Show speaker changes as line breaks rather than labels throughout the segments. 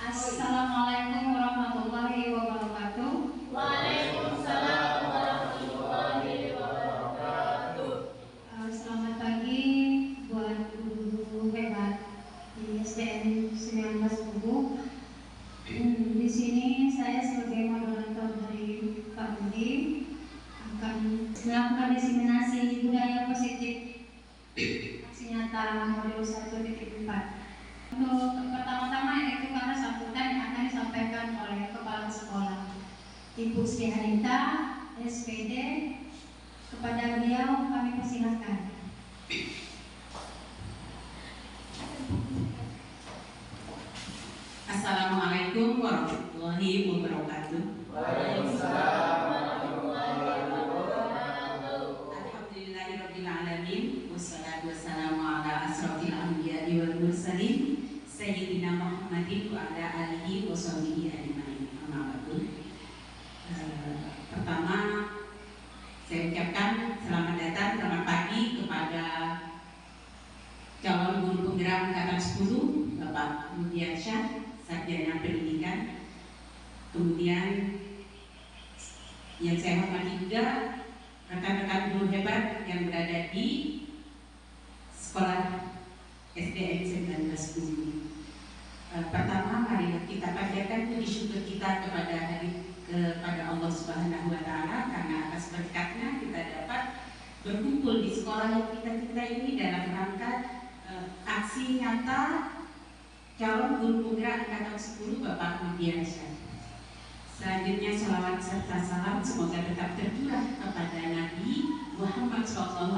Assalamualaikum warahmatullahi wabarakatuh.
Waalaikumsalam warahmatullahi wabarakatuh.
Selamat pagi buat guru-guru hebat di SDN 19 Kubu. Di sini saya sebagai moderator dari Pak Budi akan melakukan diseminasi budaya positif aksi nyata modul 1.4. Untuk pertama-tama yaitu karena sambutan yang akan disampaikan oleh Kepala Sekolah Ibu Sri Anita, SPD. Kepada beliau kami persilahkan.
Assalamualaikum warahmatullahi wabarakatuh.
Waalaikumsalam warahmatullahi wabarakatuh.
Alhamdulillahirabbil alamin wassalatu wassalamu ala asrofil anbiya'i wal mursalin sayyidina Muhammadin wa ala alihi wa sahbihi ajmain. Amma ba'du. Pertama saya ucapkan selamat datang, selamat pagi kepada calon guru penggerak angkatan 10 Bapak Mudiansyah, sarjana pendidikan. Kemudian yang saya hormati juga rekan-rekan guru hebat yang berada di sekolah SDN 19 Kubu. Pertama, mari kita panjatkan puji syukur kita kepada Allah Subhanahu wa Ta'ala karena atas berkatnya kita dapat berkumpul di sekolah yang kita ini dalam rangka aksi nyata calon guru penggerak angkatan 10 Bapak Mudiansyah. Selanjutnya sholawat serta salam semoga tetap tercurah kepada Nabi Muhammad SAW,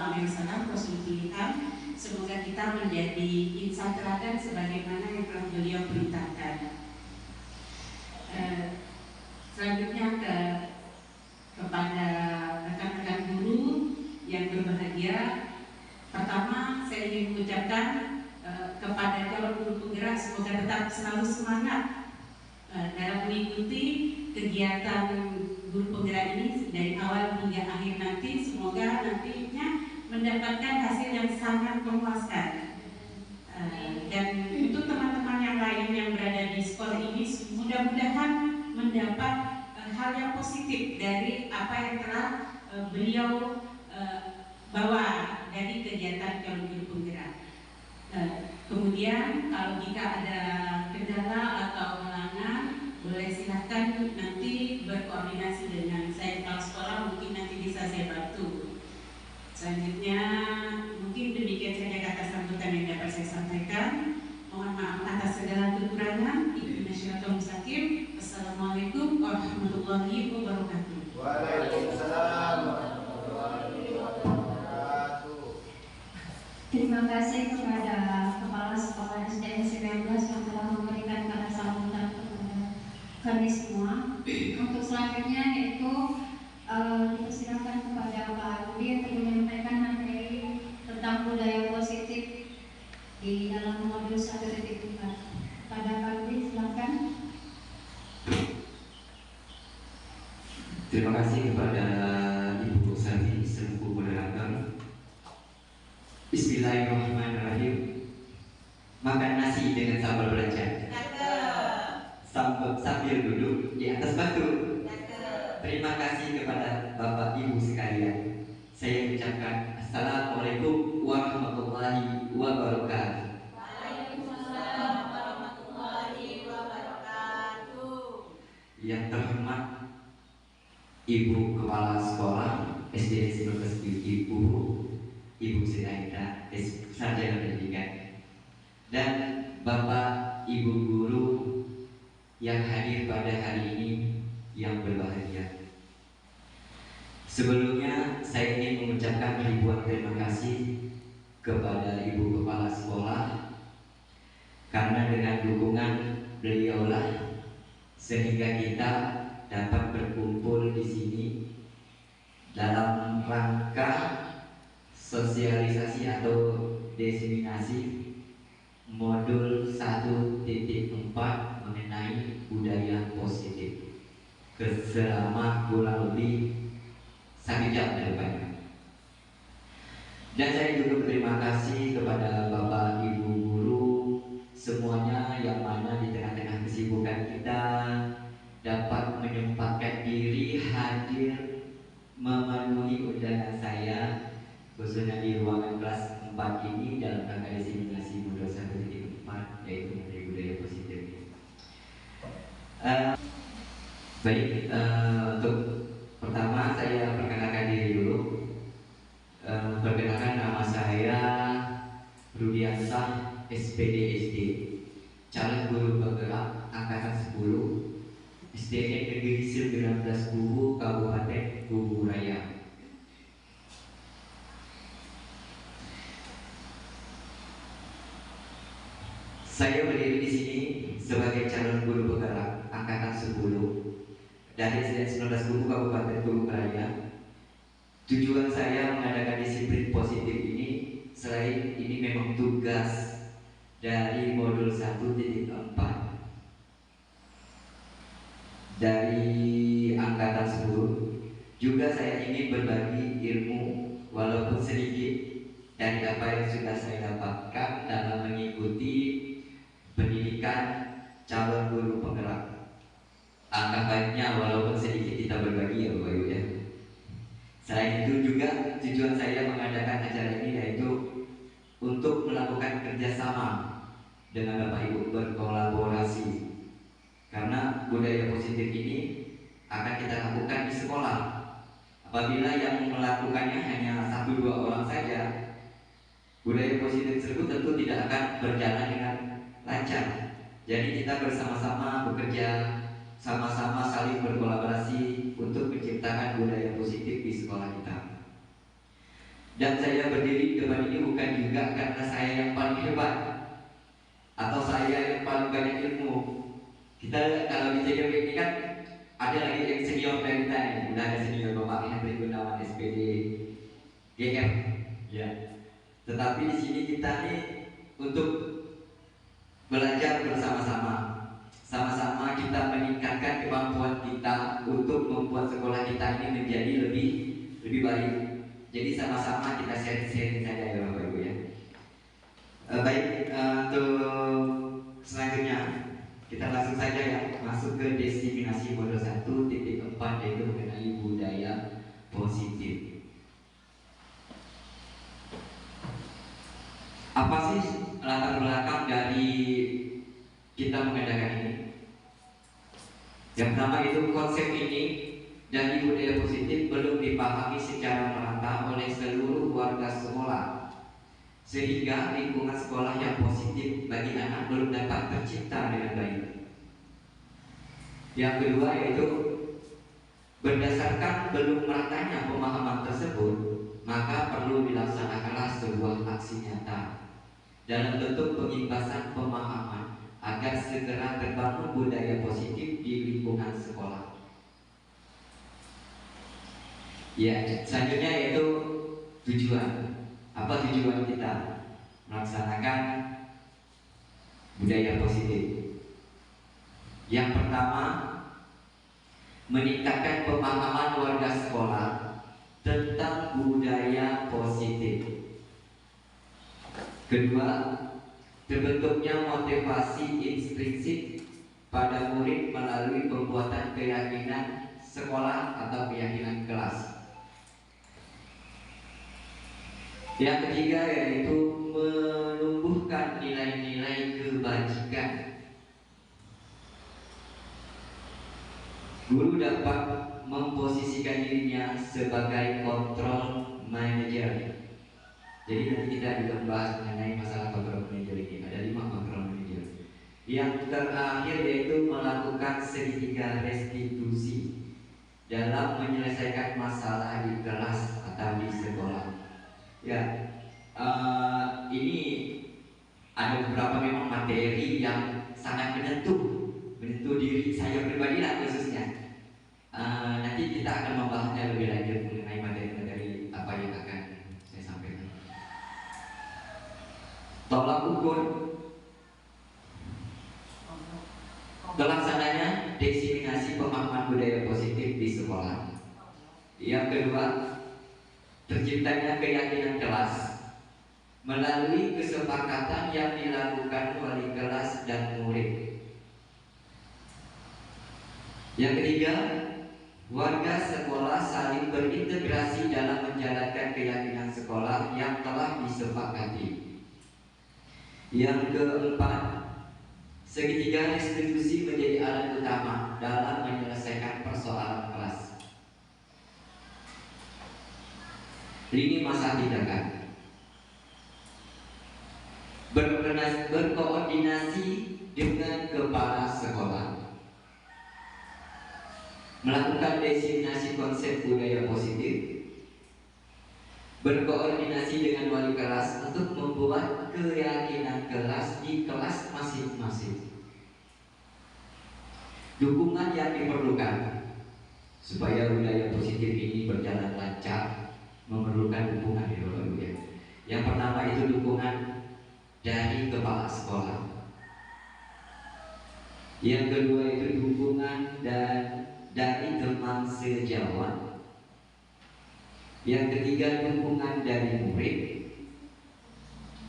Rasul pilihan. Semoga kita menjadi insan teladan sebagaimana yang telah beliau perintahkan. Selanjutnya kepada rekan-rekan guru yang berbahagia. Pertama saya ingin mengucapkan kepada calon guru penggerak semoga tetap selalu semangat dalam mengikuti kegiatan guru penggerak ini dari awal hingga akhir nanti. Semoga nantinya mendapatkan hasil yang sangat memuaskan. Dan untuk teman-teman yang lain yang berada di sekolah ini mudah-mudahan mendapat hal yang positif dari apa yang telah beliau bawa dari kegiatan calon guru penggerak. Kemudian kalau jika ada kendala atau halangan, boleh silahkan nanti berkoordinasi dengan saya. Kalau sekolah mungkin nanti bisa saya bantu. Selanjutnya mungkin demikian saja kata sambutan yang dapat saya sampaikan. Mohon maaf atas segala kekurangan. Assalamualaikum warahmatullahi wabarakatuh.
Waalaikumsalam warahmatullahi wabarakatuh.
Terima kasih kepada Kepala Sekolah SDN 19 yang telah memberikan kata sambutan kepada kami semua. Untuk selanjutnya yaitu dipersilakan kepada Pak Budi untuk menyampaikan materi tentang budaya positif di dalam modul 1.4. Pada Pak Budi, silakan.
Terima kasih kepada Ibu Santi selaku moderator. Bismillahirrahmanirrahim. Makan nasi dengan sambal belacan. Sambil duduk di atas batu. Terima kasih kepada Bapak Ibu sekalian. Saya ucapkan Assalamualaikum warahmatullahi wabarakatuh.
Waalaikumsalam warahmatullahi wabarakatuh.
Yang terhormat Ibu Kepala Sekolah SDN 19 Ibu Sri Anita, sarjana pendidikan, dan Bapak Ibu guru yang hadir pada hari ini yang berbahagia. Sebelumnya saya ingin mengucapkan ribuan terima kasih kepada Ibu Kepala Sekolah karena dengan dukungan beliaulah sehingga kita dapat berkumpul di sini dalam rangka sosialisasi atau diseminasi modul 1.4 mengenai budaya positif selama kurang lebih 1 jam ke depannya. Dan saya juga berterima kasih kepada Bapak Ibu guru semuanya yang mana di tengah-tengah kesibukan Baik, untuk pertama saya perkenalkan diri dulu. Perkenalkan, nama saya Rudiansah, SPD SD, calon guru penggerak angkatan 10, SDN Negeri 19 Bubu, Kabupaten Bubu Raya. Saya berdiri di sini sebagai calon guru penggerak angkatan 10 dari SDN 19 Bubu, Kabupaten Bubu Raya. Tujuan saya mengadakan disiplin positif ini, selain ini memang tugas dari modul 1.4 dari angkatan 10, juga saya ingin berbagi ilmu walaupun sedikit dari apa yang sudah saya dapatkan dalam mengikuti pendidikan calon guru penggerak. Angka baiknya walaupun sedikit kita berbagi ya Bapak Ibu ya. Selain itu juga tujuan saya mengadakan acara ini yaitu untuk melakukan kerjasama dengan Bapak Ibu, berkolaborasi. Karena budaya positif ini akan kita lakukan di sekolah. Apabila yang melakukannya hanya 1-2 orang saja, budaya positif tersebut tentu tidak akan berjalan dengan lancar. Jadi kita bersama-sama bekerja, sama-sama saling berkolaborasi untuk menciptakan budaya positif di sekolah kita. Dan saya berdiri di depan ini bukan juga karena saya yang paling hebat atau saya yang paling banyak ilmu. Kita kalau di senior ini kan ada lagi yang senior dari kita nih. Udah ada senior Bapak Henry Gunawan SPD GM ya. Tetapi di sini kita nih untuk belajar bersama-sama. Sama-sama kita meningkatkan kemampuan kita untuk membuat sekolah kita ini menjadi lebih baik. Jadi sama-sama kita sharing-sharing saja ya Bapak Ibu ya. Baik, untuk selanjutnya kita langsung saja ya masuk ke diseminasi modul 1.4 yaitu mengenai budaya positif. Apa sih latar belakang dari kita mengadakan ini? Yang pertama itu konsep ini dari budaya positif belum dipahami secara merata oleh seluruh warga sekolah, sehingga lingkungan sekolah yang positif bagi anak belum dapat tercipta dengan baik. Yang kedua yaitu berdasarkan belum meratanya pemahaman tersebut, maka perlu dilaksanakanlah sebuah aksi nyata dalam bentuk pengimbasan pemahaman agar segera terbangun budaya positif di lingkungan sekolah. Ya, selanjutnya yaitu tujuan. Apa tujuan kita melaksanakan budaya positif? Yang pertama, meningkatkan pemahaman warga sekolah tentang budaya positif. Kedua, terbentuknya motivasi intrinsik pada murid melalui pembuatan keyakinan sekolah atau keyakinan kelas. Yang ketiga yaitu menumbuhkan nilai-nilai kebajikan. Guru dapat memposisikan dirinya sebagai control manager. Jadi nanti kita juga bahas mengenai masalah control manager ini. Ada 5 control manager. Yang terakhir yaitu melakukan segitiga restitusi dalam menyelesaikan masalah di kelas atau di sekolah. Ya, ini ada beberapa memang materi yang sangat menyentuh diri saya pribadi lah khususnya. Nanti kita akan membahasnya lebih lanjut mengenai materi-materi apa yang akan saya sampaikan. Tolak ukur terlaksananya diseminasi pemahaman budaya positif di sekolah. Yang kedua, terciptanya keyakinan kelas melalui kesepakatan yang dilakukan wali kelas dan murid. Yang ketiga, warga sekolah saling berintegrasi dalam menjalankan keyakinan sekolah yang telah disepakati. Yang keempat, Segitiga restitusi menjadi alat utama dalam menyelesaikan persoalan kelas. Lini masa tindakan. Berkoordinasi dengan kepala sekolah, melakukan designasi konsep budaya positif, berkoordinasi dengan wali kelas untuk membuat keyakinan kelas di kelas masing-masing. Dukungan yang diperlukan supaya budaya positif ini berjalan lancar memerlukan dukungan ya Bapak Ibu ya. Yang pertama itu dukungan dari kepala sekolah. Yang kedua itu dukungan dari teman sejawat. Yang ketiga dukungan dari murid.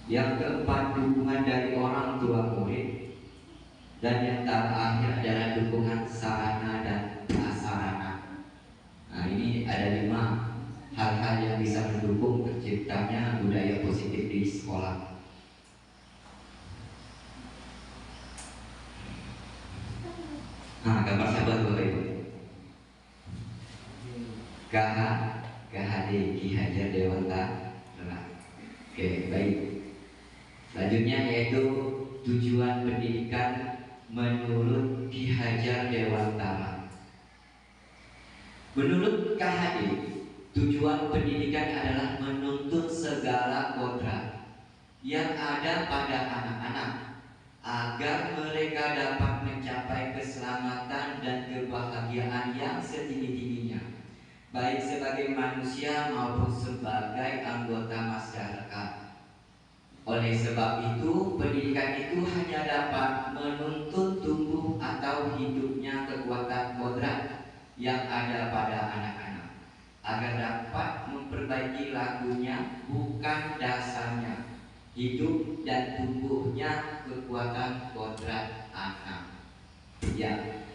Yang keempat dukungan dari orang tua murid. Dan yang terakhir adalah dukungan sarana dan prasarana. Nah, ini ada 5 hal-hal yang bisa mendukung terciptanya budaya positif di sekolah. Nah, gambar sahabat Bapak Ibu. KH, KHD, Ki Hajar Dewanta. Oke, baik. Selanjutnya yaitu tujuan pendidikan menurut Ki Hajar Dewantara. Menurut KHD, tujuan pendidikan adalah menuntut segala kodrat yang ada pada anak-anak agar mereka dapat mencapai keselamatan dan kebahagiaan yang setinggi-tingginya, baik sebagai manusia maupun sebagai anggota masyarakat. Oleh sebab itu, pendidikan itu hanya dapat menuntut tumbuh atau hidupnya kekuatan kodrat yang ada pada anak-anak agar dapat memperbaiki lakunya, bukan dasarnya, hidup dan tumbuhnya kekuatan kodrat anak. Ya,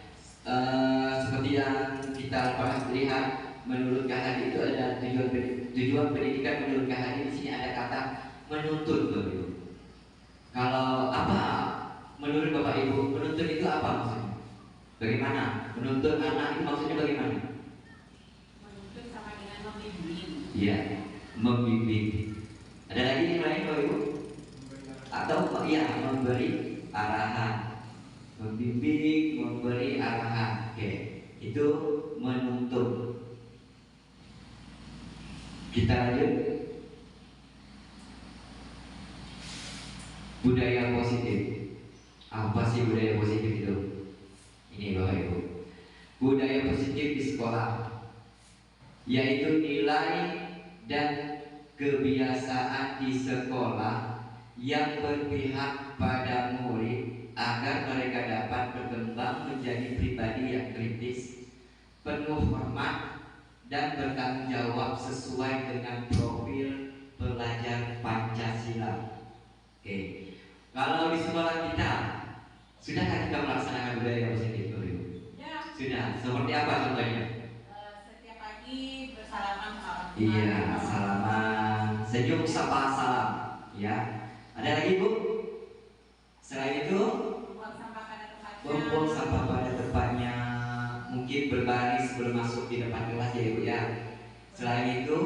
seperti yang kita pernah lihat, menurut KHD itu ada tujuan pendidikan. Menurut KHD di sini ada kata menuntut, Bapak Ibu. Kalau apa menurut Bapak Ibu, menuntut itu apa maksudnya? Bagaimana? Menuntut anak itu maksudnya bagaimana?
Menuntut sama dengan membimbing.
Iya, membimbing. Ada lagi yang lain Bapak Ibu? Atau ya memberi arahan, membimbing, memberi arahan. Oke, itu menuntut. Kita lanjut. Budaya positif. Apa sih budaya positif itu? Ini Bapak Ibu. Budaya positif di sekolah yaitu nilai dan kebiasaan di sekolah yang berpihak pada murid agar mereka dapat berkembang menjadi pribadi yang kritis, penuh hormat, dan bertanggung jawab sesuai dengan profil pelajar Pancasila. Oke, kalau di sekolah kita sudahkah kita melaksanakan budaya positif?
Ya.
Sudah. Seperti apa contohnya?
Setiap pagi bersalaman sama orang tua.
Iya, salaman, senyum, sapa, salam. Ya. Ada lagi Bu? Selain itu,
Buang sampah pada tempatnya.
membuang sampah pada tempatnya. Mungkin berbaris sebelum masuk di depan kelas ya Ibu ya. Selain itu,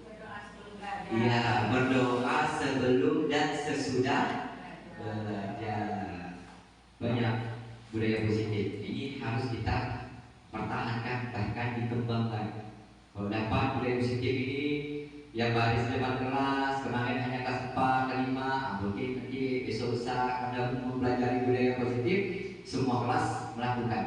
Berdoa sebelum belajar.
iya, berdoa sebelum dan sesudah belajar. Banyak budaya positif. Ini harus kita pertahankan, bahkan dikembangkan. Kalau dapat budaya positif ini yang baris depan kelas, kemarin hanya kelas 4, kelima, mungkin nanti besok lusa Anda mempelajari budaya positif, semua kelas melakukan.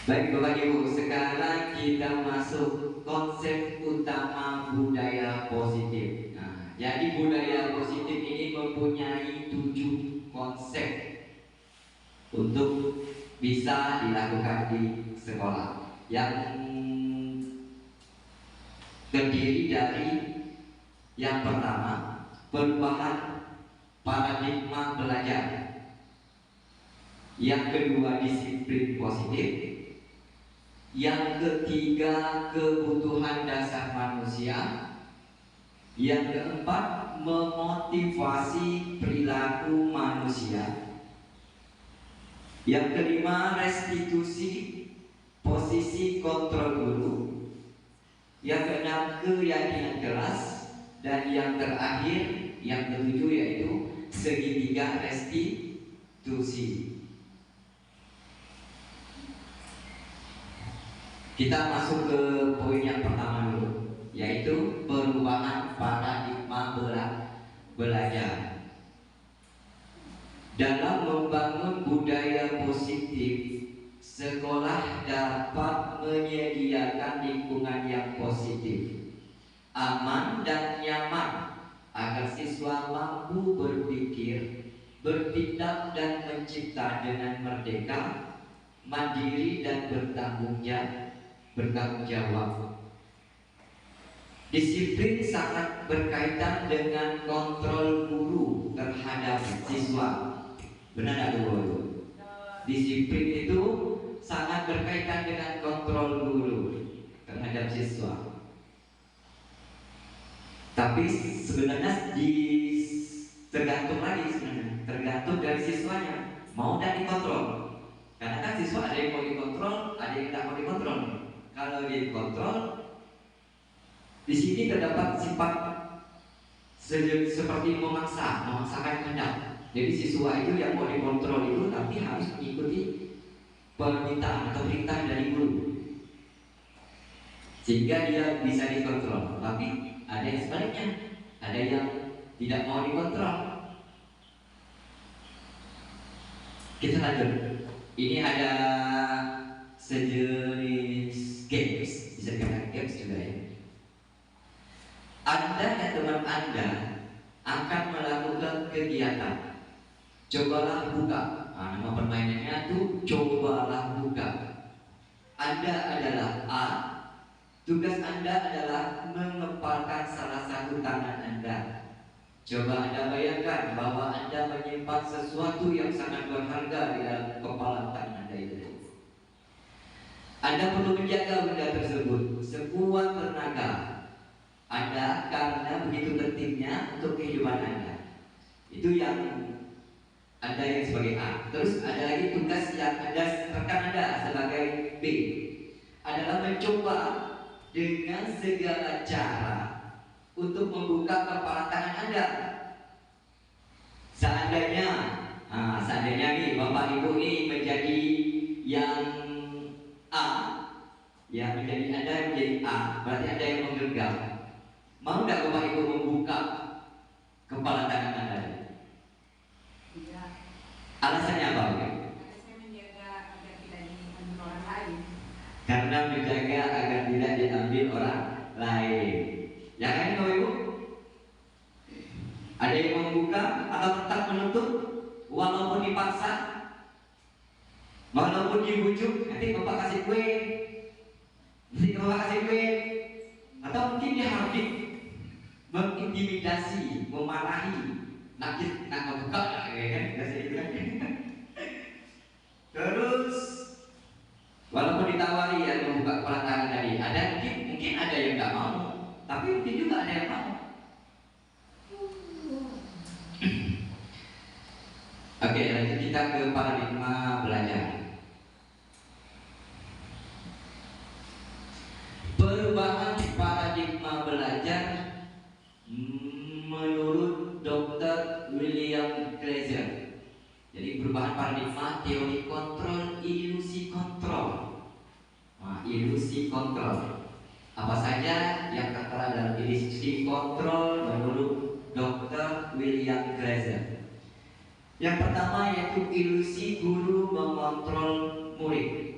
Baik Bapak Ibu, sekarang kita masuk konsep utama budaya positif. Nah, jadi budaya positif ini mempunyai 7 konsep untuk bisa dilakukan di sekolah, yang terdiri dari yang pertama, perubahan paradigma belajar. Yang kedua, disiplin positif. Yang ketiga, kebutuhan dasar manusia. Yang keempat, memotivasi perilaku manusia. Yang kelima, restitusi posisi kontrol guru. Yang keenam, keyakinan kelas. Dan yang terakhir, yang ketujuh, yaitu segitiga restitusi. Kita masuk ke poin yang pertama dulu, yaitu perubahan paradigma belajar. Dalam membangun budaya positif, sekolah dapat menyediakan lingkungan yang positif, aman dan nyaman, agar siswa mampu berpikir, bertindak dan mencipta dengan merdeka, mandiri dan bertanggung jawab. Disiplin sangat berkaitan dengan kontrol guru terhadap siswa. Benar tidak Bu? Disiplin itu sangat berkaitan dengan kontrol guru terhadap siswa. Tapi sebenarnya tergantung lagi sebenarnya, tergantung dari siswanya mau dan dikontrol. Karena kan siswa ada yang mau dikontrol, ada yang tidak mau dikontrol. Kalau dia dikontrol, di sini terdapat sifat seperti memaksakan kehendak. Jadi siswa itu yang mau dikontrol itu tapi harus mengikuti permintaan atau perintah dari guru, sehingga dia bisa dikontrol. Tapi ada yang sebaliknya, ada yang tidak mau dikontrol. Kita lanjut. Ini ada sejenis games, bisa dikatakan games juga ya. Anda dan teman Anda akan melakukan kegiatan. Cobalah buka. Nama permainannya tuh cobalah buka. Anda adalah A. Tugas Anda adalah mengepalkan salah satu tangan Anda. Coba Anda bayangkan bahwa Anda menyimpan sesuatu yang sangat berharga di dalam kepala tangan Anda itu. Anda perlu menjaga benda tersebut sekuat tenaga Anda karena begitu pentingnya untuk kehidupan Anda. Itu yang Anda yang sebagai A. Terus ada lagi tugas yang rekan Anda sebagai B adalah mencoba dengan segala cara untuk membuka kepala tangan Anda. Seandainya nih Bapak Ibu ini menjadi yang A, ya menjadi Anda yang menjadi A, berarti Anda yang menggenggam. Mau tidak Bapak Ibu membuka kepala tangan Anda?
Tidak.
Alasannya apa?
Saya menjaga agar tidak diambil orang lain.
Karena menjaga agar tidak diambil orang lain. Ya kan Bapak Ibu? Ada yang membuka atau tetap menutup walaupun dipaksa, walaupun dibujuk, nanti Bapak kasih kue, atau mungkin dia hardik, mengintimidasi, memarahi, nak membuka, ya kan? Terus walaupun ditawari ya membuka kepala tangan tadi, ada mungkin ada yang nggak mau, tapi mungkin juga ada yang mau. Oke, lanjut kita ke paradigma belajar. Perubahan paradigma belajar menurut Dr. William Glaser. Jadi perubahan paradigma teori kontrol, ilusi kontrol. Ilusi kontrol. Apa saja yang tertera dalam ilusi kontrol menurut Dr. William Glaser? Yang pertama yaitu ilusi guru mengontrol murid.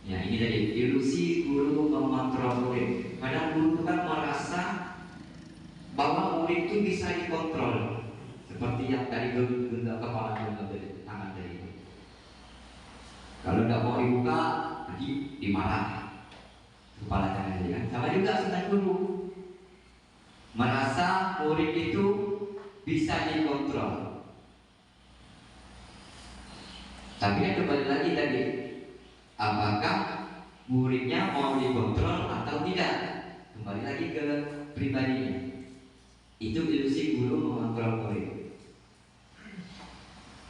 Ya ini tadi ilusi guru mengontrol murid. Kadang guru itu kan merasa bahwa murid itu bisa dikontrol, seperti yang tadi genggam kepala tangan tadi. Kalau tidak mau dibuka, nanti dimarah kepala tangan dia. Sama juga setan guru merasa murid itu bisa dikontrol. Tapi yang kembali lagi tadi, apakah muridnya mau dikontrol atau tidak? Kembali lagi ke pribadinya. Itu ilusi guru mengontrol murid.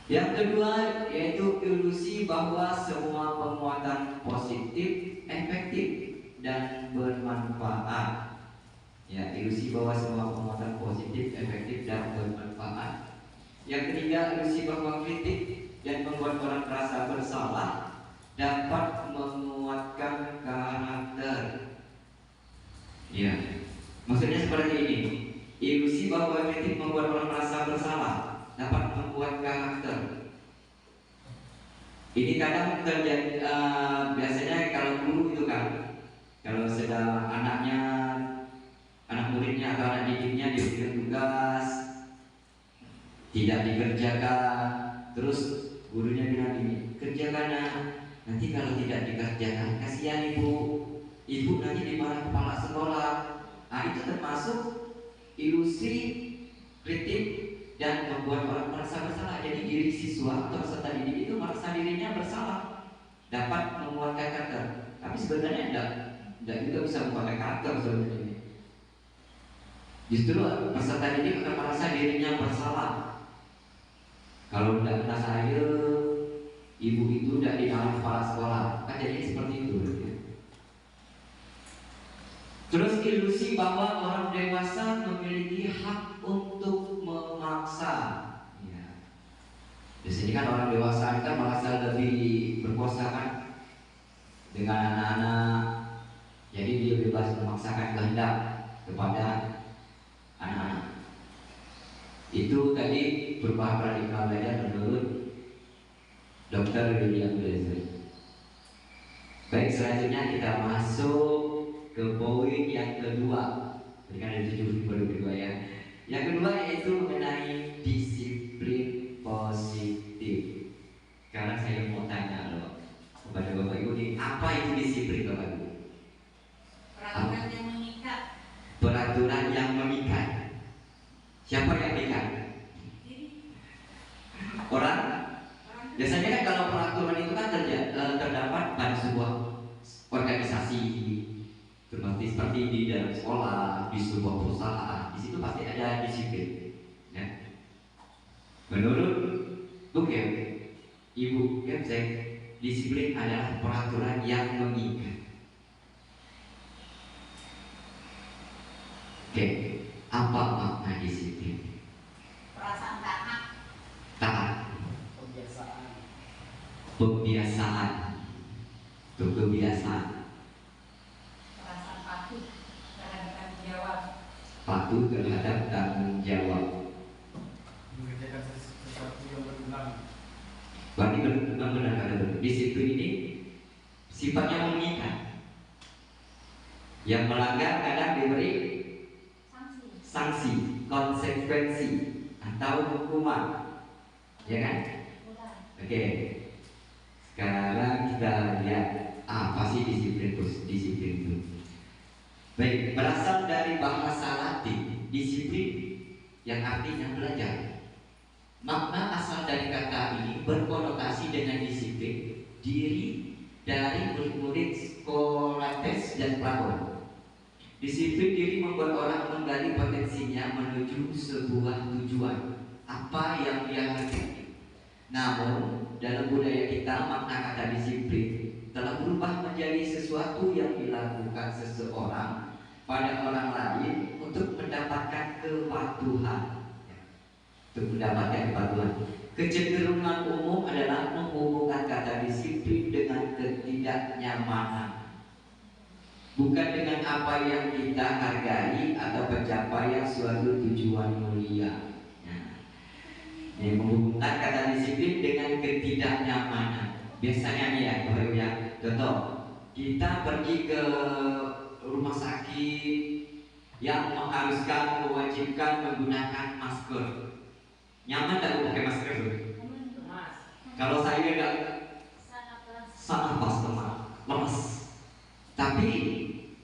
Yang kedua yaitu ilusi bahwa semua penguatan positif efektif dan bermanfaat. Ya, ilusi bahwa semua penguatan positif efektif dan bermanfaat. Yang ketiga, ilusi bahwa kritik dan membuat orang merasa bersalah dapat menguatkan karakter. Ya, maksudnya seperti ini. Ilusi bahwa kritik membuat orang merasa bersalah dapat membuat karakter. Ini kadang terjadi biasanya kalau guru itu kan, kalau sedang anak muridnya atau anak didiknya diberikan tugas tidak dikerjakan, terus gurunya bilang ini kerjakan, nanti kalau tidak dikerjakan kasihan ibu nanti dimarah kepala sekolah. Nah, itu termasuk ilusi kritik dan membuat orang merasa bersalah. Jadi diri siswa atau peserta didik itu merasa dirinya bersalah, dapat menguatkan karakter. Tapi sebenarnya tidak juga bisa menguatkan karakter sebenarnya. Justru peserta didik akan merasa dirinya bersalah. Kalau tidak kena saya, ibu itu tidak dimarah kepala sekolah, kan jadi seperti itu. Terus ilusi bahwa orang dewasa memiliki hak untuk memaksa. Ya. Di sini kan orang dewasa kita merasa lebih berkuasa kan dengan anak-anak. Jadi dia bebas memaksakan kehendak kepada anak-anak. Itu tadi perubahan paradigma belajar menurut Dr. William Blazer. Baik, selanjutnya kita masuk ke poin yang kedua. Tadi kan ada 7 poin kedua ya. Yang kedua yaitu mengenai disiplin positif. Sekarang saya mau tanya loh kepada Bapak Ibu nih, apa itu disiplin Bapak Ibu?
Peraturan yang mengikat.
Peraturan yang mengikat. Siapa yang mengikat? Orang. Biasanya kan kalau peraturan itu kan terdapat pada sebuah organisasi, seperti di dalam sekolah, di sebuah perusahaan. Di situ pasti ada disiplin. Ya. Menurut Bukem, Ibu Kemsek, disiplin adalah peraturan yang mengikat. Oke, apa makna disiplin?
Perasaan taat.
Taat. Pembiasaan. Itu kebiasaan.
Perasaan patuh terhadap tanggung jawab.
Patuh terhadap tanggung jawab.
Mengerjakan sesuatu yang berulang.
Berarti benar kata disiplin ini sifatnya mengikat. Yang melanggar kadang diberi sanksi, konsekuensi atau hukuman, ya kan? Oke. Sekarang kita lihat apa sih disiplin itu. Baik, berasal dari bahasa Latin disiplin yang artinya belajar. Makna asal dari kata ini berkonotasi dengan disiplin diri dari murid-murid Socrates dan Plato. Disiplin diri membuat orang menggali potensinya menuju sebuah tujuan, apa yang dia hargai. Namun dalam budaya kita makna kata disiplin telah berubah menjadi sesuatu yang dilakukan seseorang pada orang lain untuk mendapatkan kepatuhan. Kecenderungan umum adalah menghubungkan kata disiplin dengan ketidaknyamanan, bukan dengan apa yang kita hargai atau pencapaian suatu tujuan mulia. Yang menghubungkan kata disiplin dengan ketidaknyamanan. Biasanya nih ya, Bapak Ibu ya, contoh kita pergi ke rumah sakit yang mengharuskan, mewajibkan menggunakan masker. Nyaman tak pakai masker? Kalau saya enggak sangat pas lemas. Tapi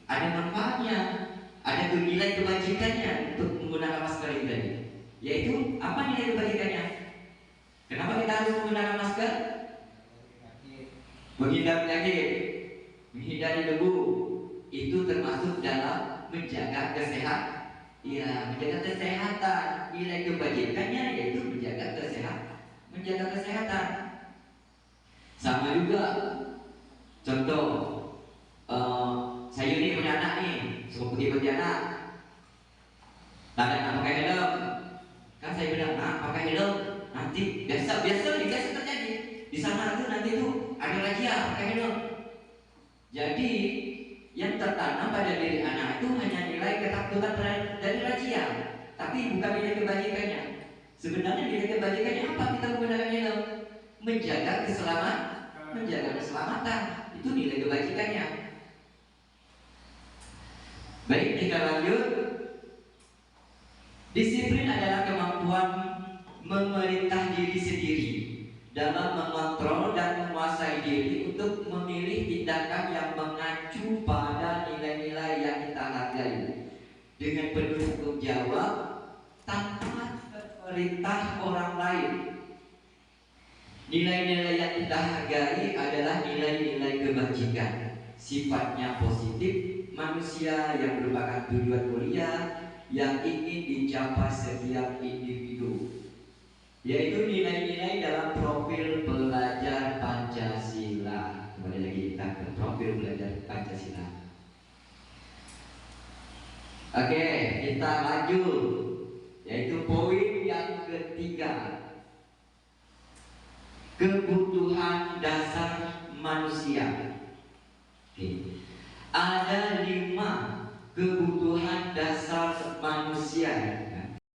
ada manfaatnya, ada nilai kebajikannya untuk menggunakan masker ini tadi. Yaitu apa nilai kebajikannya? Kenapa kita harus menggunakan masker? Menghindari penyakit, menghindari debu. Itu termasuk dalam menjaga Ya, menjaga kesehatan. Nilai kebajikannya yaitu menjaga kesehatan. Sama juga, contoh, saya ini punya anak nih, suka putih anak. Tanda pakai helm, kan saya bilang, nah pakai helm. Nanti biasa terjadi di sana tuh nanti tuh ada razia pakai helm. Jadi yang tertanam pada diri anak itu hanya nilai ketakutan dari razia, tapi bukan nilai kebajikannya. Sebenarnya nilai kebajikannya apa kita menggunakan helm? Menjaga keselamatan. Itu nilai kebajikannya. Baik, kita lanjut. Disiplin adalah kemampuan memerintah diri sendiri dalam mengontrol dan menguasai diri untuk memilih tindakan yang mengacu pada nilai-nilai yang kita hargai dengan penuh tanggung jawab tanpa perintah orang lain. Nilai-nilai yang kita hargai adalah nilai-nilai kebajikan, sifatnya positif, manusia yang merupakan tujuan mulia yang ingin dicapai setiap individu, yaitu nilai-nilai dalam profil belajar Pancasila. Kembali lagi kita ke profil belajar Pancasila. Oke, kita lanjut, yaitu poin yang ketiga, kebutuhan dasar manusia. Oke.